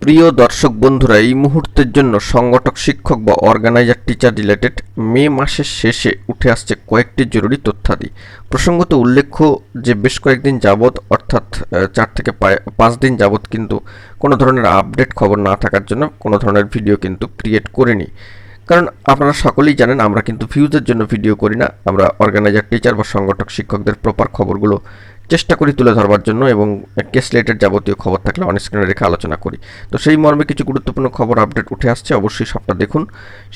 প্রিয় দর্শক বন্ধুরা, এই মুহূর্তের জন্য সংগঠক শিক্ষক বা অর্গানাইজার টিচার রিলেটেড মে মাসের শেষে উঠে আসছে কয়েকটি জরুরি তথ্যাদি। প্রসঙ্গত উল্লেখ্য যে বেশ কয়েকদিন যাবৎ অর্থাৎ 4 থেকে 5 দিন যাবৎ কিন্তু কোনো ধরনের আপডেট খবর না থাকার জন্য কোনো ধরনের ভিডিও কিন্তু ক্রিয়েট করিনি। কারণ আপনারা সকলেই জানেন আমরা কিন্তু ভিউজের জন্য ভিডিও করি না, আমরা অর্গানাইজার টিচার বা সংগঠক শিক্ষকদের প্রপার খবরগুলো চেষ্টা করি তুলে ধরবার জন্য এবং কেস রিলেটেড যাবতীয় খবর থাকলে অন স্ক্রিনে রেখে আলোচনা করি। তো সেই মর্মে কিছু গুরুত্বপূর্ণ খবর আপডেট উঠে আসছে, অবশ্যই সবটা দেখুন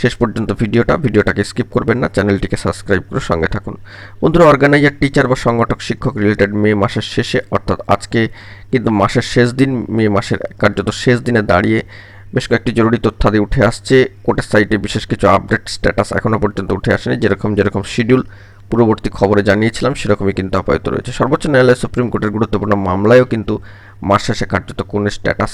শেষ পর্যন্ত ভিডিওটাকে স্কিপ করবেন না, চ্যানেলটিকে সাবস্ক্রাইব করে সঙ্গে থাকুন। বন্ধুরা, অর্গানাইজার টিচার বা সংগঠক শিক্ষক রিলেটেড মে মাসের শেষে অর্থাৎ আজকে কিন্তু মাসের শেষ দিন, মে মাসের কার্যত শেষ দিনে দাঁড়িয়ে বেশ কয়েকটি জরুরি তথ্যাদি উঠে আসছে। কোর্টের সাইটে বিশেষ কিছু আপডেট স্ট্যাটাস এখনও পর্যন্ত উঠে আসেনি, যেরকম শিডিউল পূর্ববর্তী খবরে জানিয়েছিলাম সেরকমই কিন্তু আপাতত রয়েছে। সর্বোচ্চ ন্যায়ালয় সুপ্রিম কোর্টের গুরুত্বপূর্ণ মামলায়ও কিন্তু মাস শেষে কার্যত কোনো স্ট্যাটাস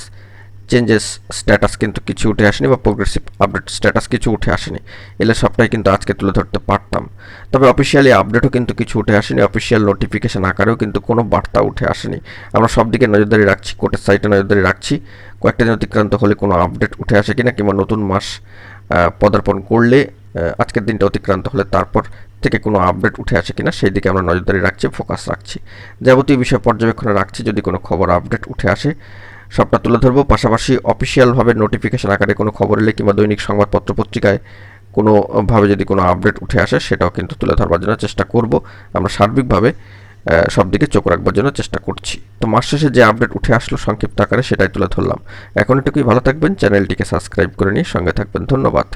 কিন্তু কিছু উঠে আসেনি বা প্রোগ্রেসিভ আপডেট স্ট্যাটাস কিছু উঠে আসেনি। এলে সবটাই কিন্তু আজকে তুলে ধরতে পারতাম। তবে অফিসিয়ালি আপডেটও কিন্তু কিছু উঠে আসেনি, অফিসিয়াল নোটিফিকেশন আকারেও কিন্তু কোনো বার্তা উঠে আসেনি। আমরা সব দিকে নজরদারি রাখছি, কোর্টের সাইটে নজরদারি রাখছি কয়েকটা দিন অতিক্রান্ত হলে কোনো আপডেট উঠে আসে কিনা, কিংবা নতুন মাস পদার্পণ করলে আজকের দিনটা অতিক্রান্ত হলে তারপর থেকে কোনো আপডেট উঠে আসে কিনা সেই দিকে আমরা নজরদারি রাখছি, ফোকাস রাখছি, যাবতীয় বিষয় পর্যবেক্ষণে রাখছি। যদি কোনো খবর আপডেট উঠে আসে সবটা তুলে ধরবো। পাশাপাশি অফিসিয়ালভাবে নোটিফিকেশন আকারে কোনো খবর এলে কিংবা দৈনিক সংবাদপত্র পত্রিকায় কোনোভাবে যদি কোনো আপডেট উঠে আসে সেটাও কিন্তু তুলে ধরবার জন্য চেষ্টা করব। আমরা সার্বিকভাবে সব দিকে চোখ রাখবার জন্য চেষ্টা করছি। তো মাস শেষে যে আপডেট উঠে আসলো সংক্ষিপ্ত আকারে সেটাই তুলে ধরলাম। এখন এটুকুই, ভালো থাকবেন, চ্যানেলটিকে সাবস্ক্রাইব করে নিয়ে সঙ্গে থাকবেন। ধন্যবাদ।